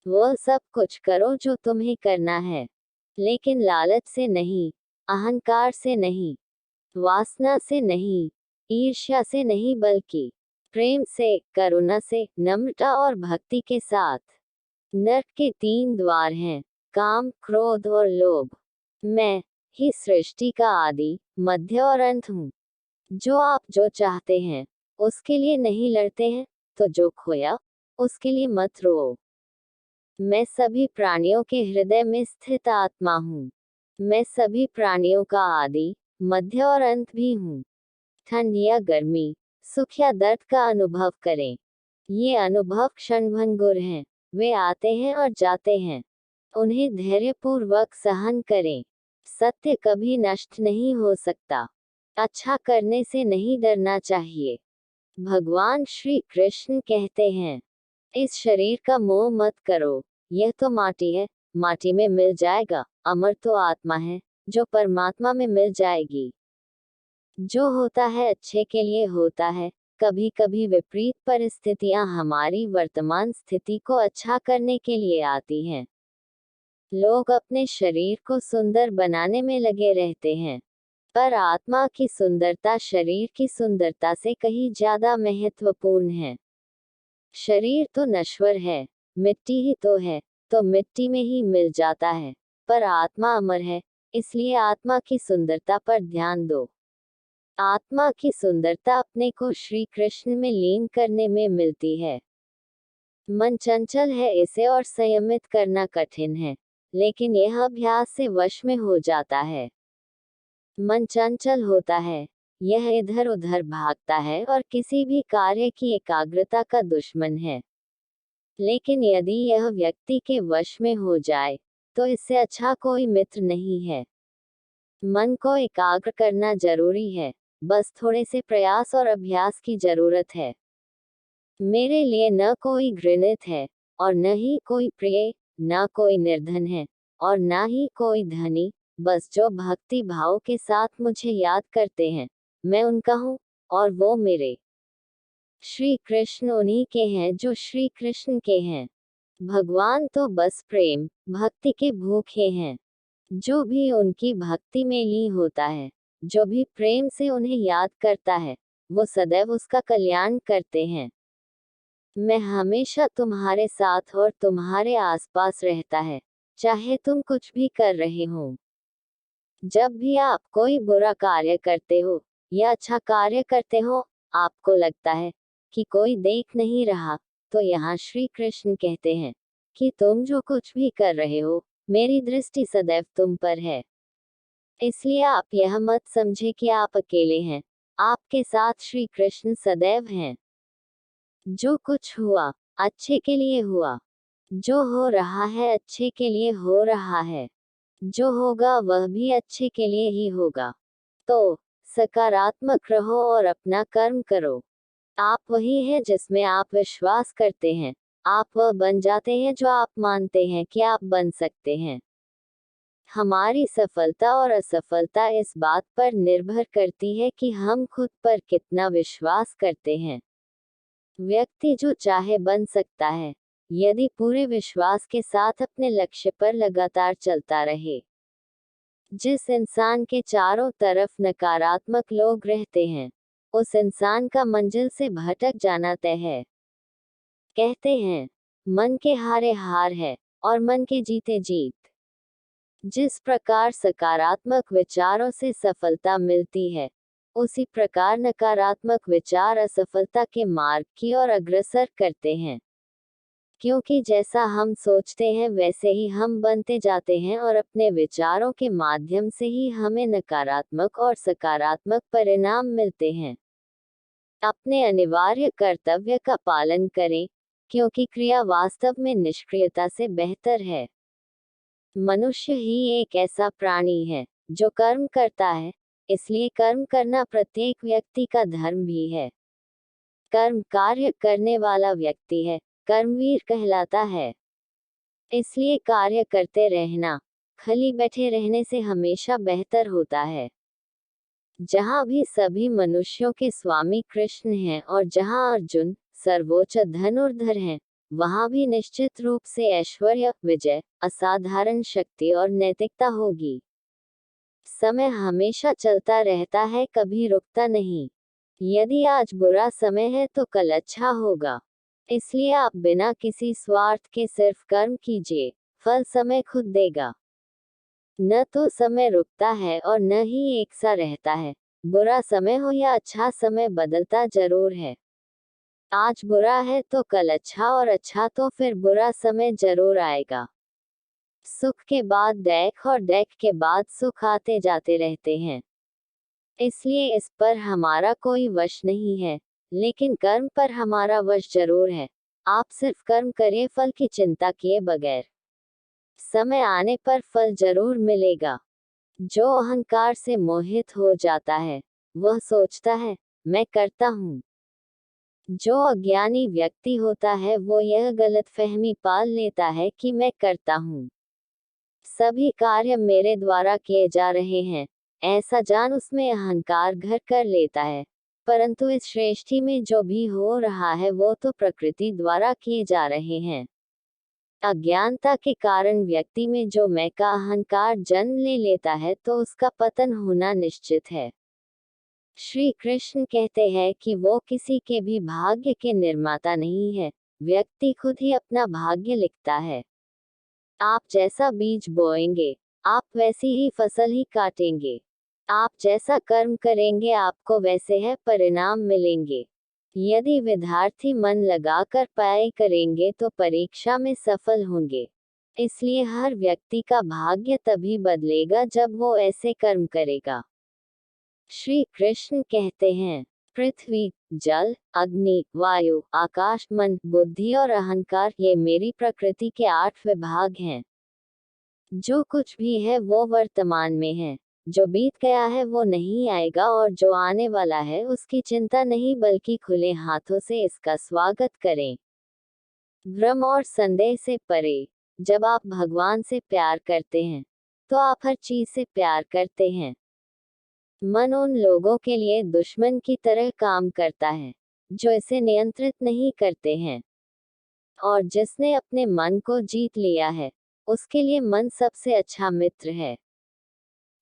वह सब कुछ करो जो तुम्हें करना है, लेकिन लालच से नहीं, अहंकार से नहीं, वासना से नहीं, ईर्ष्या से नहीं, बल्कि प्रेम से, करुणा से, नम्रता और भक्ति के साथ। नर्क के 3 द्वार हैं, काम, क्रोध और लोभ। मैं ही सृष्टि का आदि, मध्य और अंत हूँ। जो चाहते हैं उसके लिए नहीं लड़ते हैं, तो जो खोया उसके लिए मत रो। मैं सभी प्राणियों के हृदय में स्थित आत्मा हूँ। मैं सभी प्राणियों का आदि, मध्य और अंत भी हूँ। ठंड या गर्मी, सुख या दर्द का अनुभव करें। ये अनुभव क्षणभंगुर हैं, वे आते हैं और जाते हैं। उन्हें धैर्यपूर्वक सहन करें। सत्य कभी नष्ट नहीं हो सकता। अच्छा करने से नहीं डरना चाहिए। भगवान श्री कृष्ण कहते हैं, इस शरीर का मोह मत करो, यह तो माटी है, माटी में मिल जाएगा। अमर तो आत्मा है, जो परमात्मा में मिल जाएगी। जो होता है अच्छे के लिए होता है। कभी कभी विपरीत परिस्थितियां हमारी वर्तमान स्थिति को अच्छा करने के लिए आती हैं। लोग अपने शरीर को सुंदर बनाने में लगे रहते हैं, पर आत्मा की सुंदरता शरीर की सुंदरता से कहीं ज्यादा महत्वपूर्ण है। शरीर तो नश्वर है, मिट्टी ही तो मिट्टी में ही मिल जाता है, पर आत्मा अमर है, इसलिए आत्मा की सुंदरता पर ध्यान दो। आत्मा की सुंदरता अपने को श्री कृष्ण में लीन करने में मिलती है। मन चंचल है, इसे और संयमित करना कठिन है, लेकिन यह अभ्यास से वश में हो जाता है। मन चंचल होता है, यह इधर उधर भागता है और किसी भी कार्य की एकाग्रता का दुश्मन है। लेकिन यदि यह व्यक्ति के वश में हो जाए, तो इससे अच्छा कोई मित्र नहीं है। मन को एकाग्र करना जरूरी है, बस थोड़े से प्रयास और अभ्यास की जरूरत है। मेरे लिए न कोई घृणित है, और न ही कोई प्रिय, न कोई निर्धन है, और न ही कोई धनी। बस जो भक्ति भाव के साथ मुझे याद करते हैं, मैं उनका हूँ, और वो मेरे। श्री कृष्ण उन्हीं के हैं जो श्री कृष्ण के हैं। भगवान तो बस प्रेम, भक्ति के भूखे हैं। जो भी उनकी भक्ति में लीन होता है, जो भी प्रेम से उन्हें याद करता है, वो सदैव उसका कल्याण करते हैं। मैं हमेशा तुम्हारे साथ और तुम्हारे आसपास रहता है, चाहे तुम कुछ भी कर रहे हो। जब भी आप कोई बुरा कार्य करते हो या अच्छा कार्य करते हो, आपको लगता है कि कोई देख नहीं रहा, तो यहाँ श्री कृष्ण कहते हैं कि तुम जो कुछ भी कर रहे हो, मेरी दृष्टि सदैव तुम पर है। इसलिए आप यह मत समझे कि आप अकेले हैं, आपके साथ श्री कृष्ण सदैव हैं। जो कुछ हुआ, अच्छे के लिए हुआ। जो हो रहा है, अच्छे के लिए हो रहा है। जो होगा वह भी अच्छे के लिए ही होगा। तो सकारात्मक रहो और अपना कर्म करो। आप वही हैं जिसमें आप विश्वास करते हैं। आप वह बन जाते हैं जो आप मानते हैं कि आप बन सकते हैं। हमारी सफलता और असफलता इस बात पर निर्भर करती है कि हम खुद पर कितना विश्वास करते हैं। व्यक्ति जो चाहे बन सकता है, यदि पूरे विश्वास के साथ अपने लक्ष्य पर लगातार चलता रहे। जिस इंसान के चारों तरफ नकारात्मक लोग रहते हैं, उस इंसान का मंजिल से भटक जाना तय है। कहते हैं, मन के हारे हार है, और मन के जीते जीत। जिस प्रकार सकारात्मक विचारों से सफलता मिलती है, उसी प्रकार नकारात्मक विचार असफलता के मार्ग की ओर अग्रसर करते हैं। क्योंकि जैसा हम सोचते हैं वैसे ही हम बनते जाते हैं, और अपने विचारों के माध्यम से ही हमें नकारात्मक और सकारात्मक परिणाम मिलते हैं। अपने अनिवार्य कर्तव्य का पालन करें, क्योंकि क्रिया वास्तव में निष्क्रियता से बेहतर है। मनुष्य ही एक ऐसा प्राणी है जो कर्म करता है, इसलिए कर्म करना प्रत्येक व्यक्ति का धर्म भी है। कर्म कार्य करने वाला व्यक्ति है, कर्मवीर कहलाता है। इसलिए कार्य करते रहना, खाली बैठे रहने से हमेशा बेहतर होता है। जहाँ भी सभी मनुष्यों के स्वामी कृष्ण हैं, और जहाँ अर्जुन सर्वोच्च धनुर्धर हैं, वहां भी निश्चित रूप से ऐश्वर्य, विजय, असाधारण शक्ति और नैतिकता होगी। समय हमेशा चलता रहता है, कभी रुकता नहीं। यदि आज बुरा समय है तो कल अच्छा होगा। इसलिए आप बिना किसी स्वार्थ के सिर्फ कर्म कीजिए, फल समय खुद देगा। न तो समय रुकता है और न ही एक सा रहता है। बुरा समय हो या अच्छा समय बदलता जरूर है। आज बुरा है तो कल अच्छा, और अच्छा तो फिर बुरा समय जरूर आएगा। सुख के बाद दैख और दैख के बाद सुख आते जाते रहते हैं। इसलिए इस पर हमारा कोई वश नहीं है, लेकिन कर्म पर हमारा वश जरूर है। आप सिर्फ कर्म करिए, फल की चिंता किए बगैर। समय आने पर फल जरूर मिलेगा। जो अहंकार से मोहित हो जाता है, वह सोचता है मैं करता हूँ। जो अज्ञानी व्यक्ति होता है वो यह गलतफहमी पाल लेता है कि मैं करता हूँ, सभी कार्य मेरे द्वारा किए जा रहे हैं, ऐसा जान उसमें अहंकार घर कर लेता है। परंतु इस सृष्टि में जो भी हो रहा है वो तो प्रकृति द्वारा किए जा रहे हैं। अज्ञानता के कारण व्यक्ति में जो मैं का अहंकार जन्म ले लेता है तो उसका पतन होना निश्चित है। श्री कृष्ण कहते हैं कि वो किसी के भी भाग्य के निर्माता नहीं है, व्यक्ति खुद ही अपना भाग्य लिखता है। आप जैसा बीज बोएंगे, आप वैसी ही फसल ही काटेंगे। आप जैसा कर्म करेंगे, आपको वैसे है परिणाम मिलेंगे। यदि विद्यार्थी मन लगाकर पढ़ाई करेंगे तो परीक्षा में सफल होंगे। इसलिए हर व्यक्ति का भाग्य तभी बदलेगा जब वो ऐसे कर्म करेगा। श्री कृष्ण कहते हैं, पृथ्वी, जल, अग्नि, वायु, आकाश, मन, बुद्धि और अहंकार, ये मेरी प्रकृति के 8 विभाग हैं। जो कुछ भी है वो वर्तमान में है। जो बीत गया है वो नहीं आएगा, और जो आने वाला है उसकी चिंता नहीं, बल्कि खुले हाथों से इसका स्वागत करें। भ्रम और संदेह से परे। जब आप भगवान से प्यार करते हैं तो आप हर चीज से प्यार करते हैं। मन उन लोगों के लिए दुश्मन की तरह काम करता है जो इसे नियंत्रित नहीं करते हैं, और जिसने अपने मन को जीत लिया है उसके लिए मन सबसे अच्छा मित्र है।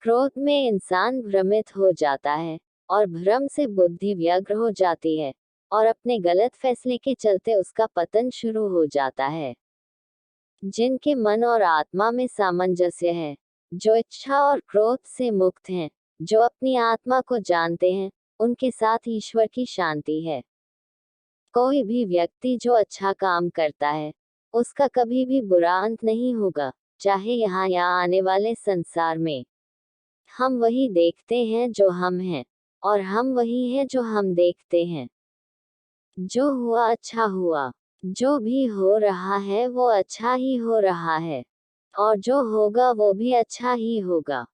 क्रोध में इंसान भ्रमित हो जाता है, और भ्रम से बुद्धि व्यग्र हो जाती है, और अपने गलत फैसले के चलते उसका पतन शुरू हो जाता है। जिनके मन और आत्मा में सामंजस्य है, जो इच्छा और क्रोध से मुक्त हैं, जो अपनी आत्मा को जानते हैं, उनके साथ ईश्वर की शांति है। कोई भी व्यक्ति जो अच्छा काम करता है उसका कभी भी बुरा अंत नहीं होगा, चाहे यहाँ या आने वाले संसार में। हम वही देखते हैं जो हम हैं, और हम वही हैं जो हम देखते हैं। जो हुआ अच्छा हुआ, जो भी हो रहा है वो अच्छा ही हो रहा है, और जो होगा वो भी अच्छा ही होगा।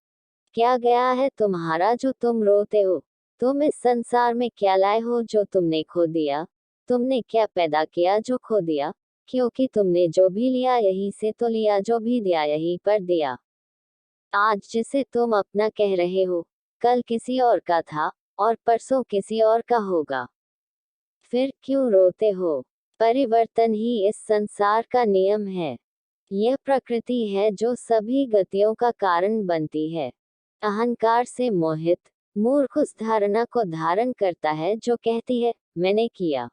क्या गया है तुम्हारा जो तुम रोते हो? तुम इस संसार में क्या लाए हो जो तुमने खो दिया? तुमने क्या पैदा किया जो खो दिया? क्योंकि तुमने जो भी लिया यही से तो लिया, जो भी दिया यही पर दिया। आज जिसे तुम अपना कह रहे हो, कल किसी और का था, और परसों किसी और का होगा। फिर क्यों रोते हो? परिवर्तन ही इस संसार का नियम है। यह प्रकृति है जो सभी गतियों का कारण बनती है। अहंकार से मोहित मूर्ख उस धारणा को धारण करता है जो कहती है मैंने किया।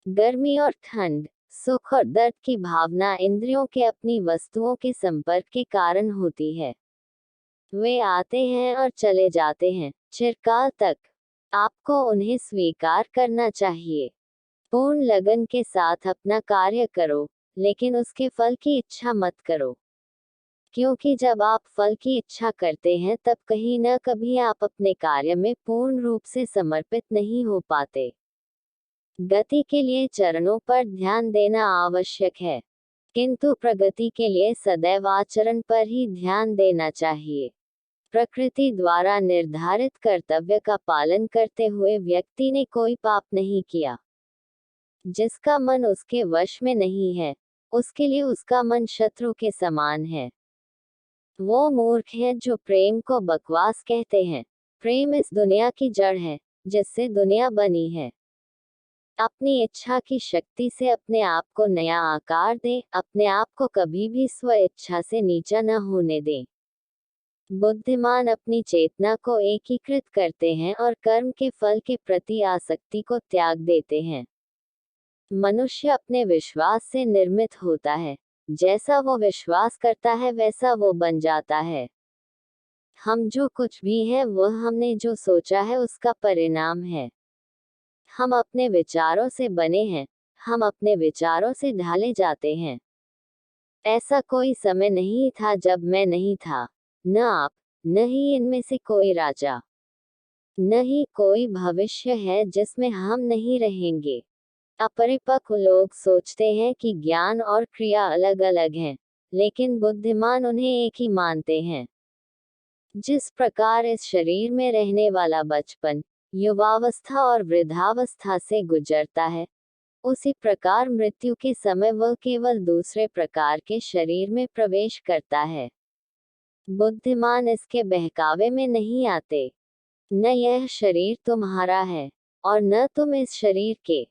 गर्मी और ठंड, सुख और दर्द की भावना इंद्रियों के अपनी वस्तुओं के संपर्क के कारण होती है। वे आते हैं और चले जाते हैं चिरकाल तक। आपको उन्हें स्वीकार करना चाहिए। पूर्ण लगन के साथ अपना कार्य करो, लेकिन उसके फल की इच्छा मत करो। क्योंकि जब आप फल की इच्छा करते हैं तब कहीं न कभी आप अपने कार्य में पूर्ण रूप से समर्पित नहीं हो पाते। गति के लिए चरणों पर ध्यान देना आवश्यक है, किंतु प्रगति के लिए सदैव आचरण पर ही ध्यान देना चाहिए। प्रकृति द्वारा निर्धारित कर्तव्य का पालन करते हुए व्यक्ति ने कोई पाप नहीं किया। जिसका मन उसके वश में नहीं है, उसके लिए उसका मन शत्रु के समान है। वो मूर्ख हैं जो प्रेम को बकवास कहते हैं। प्रेम इस दुनिया की जड़ है जिससे दुनिया बनी है। अपनी इच्छा की शक्ति से अपने आप को नया आकार दें, अपने आप को कभी भी स्व इच्छा से नीचा न होने दें। बुद्धिमान अपनी चेतना को एकीकृत करते हैं और कर्म के फल के प्रति आसक्ति को त्याग देते हैं। मनुष्य अपने विश्वास से निर्मित होता है, जैसा वो विश्वास करता है वैसा वो बन जाता है। हम जो कुछ भी हैं वह हमने जो सोचा है उसका परिणाम है। हम अपने विचारों से बने हैं, हम अपने विचारों से ढाले जाते हैं। ऐसा कोई समय नहीं था जब मैं नहीं था, न आप, न ही इनमें से कोई राजा, न ही कोई भविष्य है जिसमें हम नहीं रहेंगे। अपरिपक्व लोग सोचते हैं कि ज्ञान और क्रिया अलग अलग हैं, लेकिन बुद्धिमान उन्हें एक ही मानते हैं। जिस प्रकार इस शरीर में रहने वाला बचपन, युवावस्था और वृद्धावस्था से गुजरता है, उसी प्रकार मृत्यु के समय वह केवल दूसरे प्रकार के शरीर में प्रवेश करता है। बुद्धिमान इसके बहकावे में नहीं आते। न यह शरीर तुम्हारा है और न तुम इस शरीर के।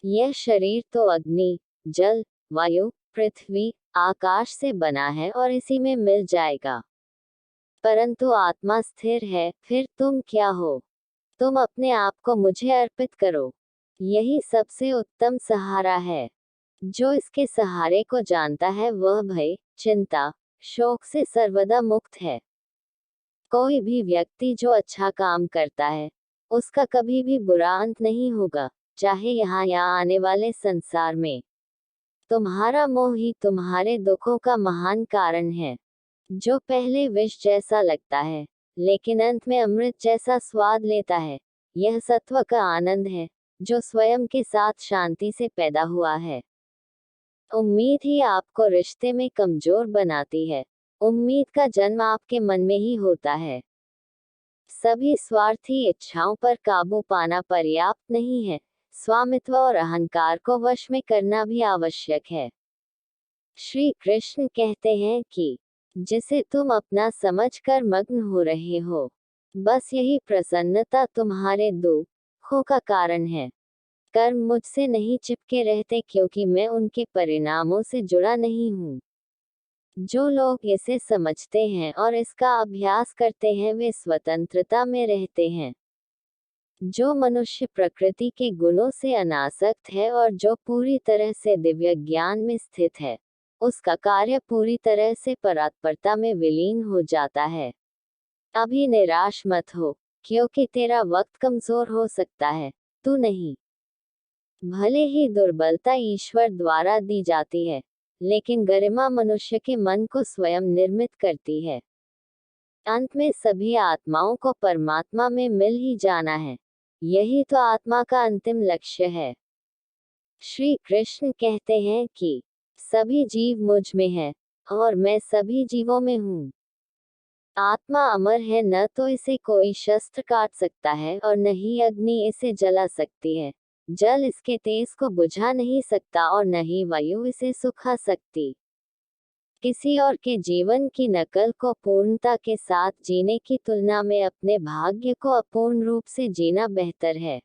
यह शरीर तो अग्नि, जल, वायु, पृथ्वी, आकाश से बना है और इसी में मिल जाएगा। परंतु आत्मा स्थिर है। फिर तुम क्या हो? तुम अपने आप को मुझे अर्पित करो। यही सबसे उत्तम सहारा है। जो इसके सहारे को जानता है वह भय, चिंता, शोक से सर्वदा मुक्त है। कोई भी व्यक्ति जो अच्छा काम करता है, उसका कभी भी बुरा अंत नहीं होगा, चाहे यहाँ या आने वाले संसार में। तुम्हारा मोह ही तुम्हारे दुखों का महान कारण है। जो पहले विष जैसा लगता है, लेकिन अंत में अमृत जैसा स्वाद लेता है, यह सत्व का आनंद है, जो स्वयं के साथ शांति से पैदा हुआ है। उम्मीद ही आपको रिश्ते में कमजोर बनाती है। उम्मीद का जन्म आपके मन में ही होता है। सभी स्वार्थी इच्छाओं पर काबू पाना पर्याप्त नहीं है, स्वामित्व और अहंकार को वश में करना भी आवश्यक है। श्री कृष्ण कहते हैं कि जिसे तुम अपना समझकर मग्न हो रहे हो, बस यही प्रसन्नता तुम्हारे दुखों का कारण है। कर्म मुझसे नहीं चिपके रहते क्योंकि मैं उनके परिणामों से जुड़ा नहीं हूँ। जो लोग इसे समझते हैं और इसका अभ्यास करते हैं वे स्वतंत्रता में रहते हैं। जो मनुष्य प्रकृति के गुणों से अनासक्त है और जो पूरी तरह से दिव्य ज्ञान में स्थित है, उसका कार्य पूरी तरह से परात्परता में विलीन हो जाता है। अभी निराश मत हो, क्योंकि तेरा वक्त कमजोर हो सकता है, तू नहीं। भले ही दुर्बलता ईश्वर द्वारा दी जाती है, लेकिन गरिमा मनुष्य के मन को स्वयं निर्मित करती है। अंत में सभी आत्माओं को परमात्मा में मिल ही जाना है। यही तो आत्मा का अंतिम लक्ष्य है। श्री कृष्ण कहते हैं कि सभी जीव मुझ में है और मैं सभी जीवों में हूँ। आत्मा अमर है, न तो इसे कोई शस्त्र काट सकता है और न ही अग्नि इसे जला सकती है। जल इसके तेज को बुझा नहीं सकता और न ही वायु इसे सुखा सकती। किसी और के जीवन की नकल को पूर्णता के साथ जीने की तुलना में अपने भाग्य को अपूर्ण रूप से जीना बेहतर है।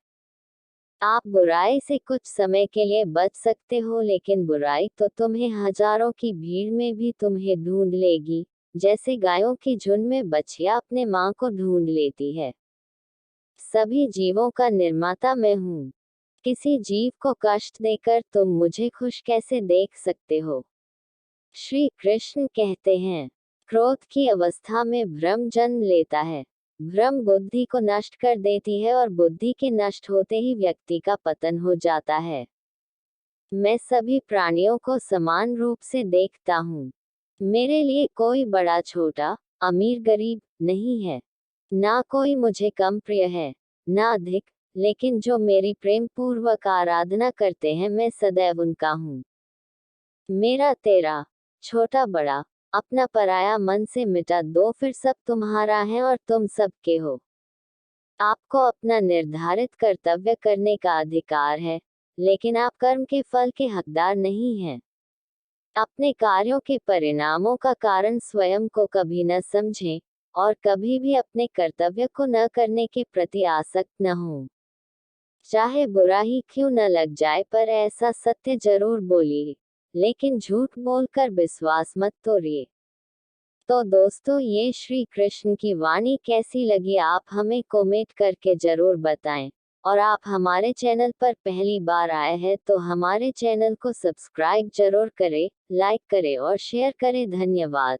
आप बुराई से कुछ समय के लिए बच सकते हो, लेकिन बुराई तो तुम्हें हजारों की भीड़ में भी तुम्हें ढूंढ लेगी, जैसे गायों की झुंड में बछिया अपने मां को ढूंढ लेती है। सभी जीवों का निर्माता मैं हूँ। किसी जीव को कष्ट देकर तुम मुझे खुश कैसे देख सकते हो? श्री कृष्ण कहते हैं, क्रोध की अवस्था में भ्रम जन्म लेता है। भ्रम बुद्धि को नष्ट कर देती है और बुद्धि के नष्ट होते ही व्यक्ति का पतन हो जाता है। मैं सभी प्राणियों को समान रूप से देखता हूँ। मेरे लिए कोई बड़ा छोटा, अमीर गरीब नहीं है। ना कोई मुझे कम प्रिय है, ना अधिक, लेकिन जो मेरी प्रेम पूर्वक आराधना करते हैं मैं सदैव उनका हूँ। मेरा तेरा, छोटा बड़ा, अपना पराया मन से मिटा दो, फिर सब तुम्हारा है और तुम सबके हो। आपको अपना निर्धारित कर्तव्य करने का अधिकार है, लेकिन आप कर्म के फल के हकदार नहीं हैं। अपने कार्यों के परिणामों का कारण स्वयं को कभी न समझें और कभी भी अपने कर्तव्य को न करने के प्रति आसक्त न हो। चाहे बुरा ही क्यों न लग जाए, पर ऐसा सत्य जरूर बोलिए, लेकिन झूठ बोलकर विश्वास मत तोड़िए। तो दोस्तों, ये श्री कृष्ण की वाणी कैसी लगी आप हमें कमेंट करके जरूर बताएं। और आप हमारे चैनल पर पहली बार आए हैं तो हमारे चैनल को सब्सक्राइब जरूर करें, लाइक करें और शेयर करें। धन्यवाद।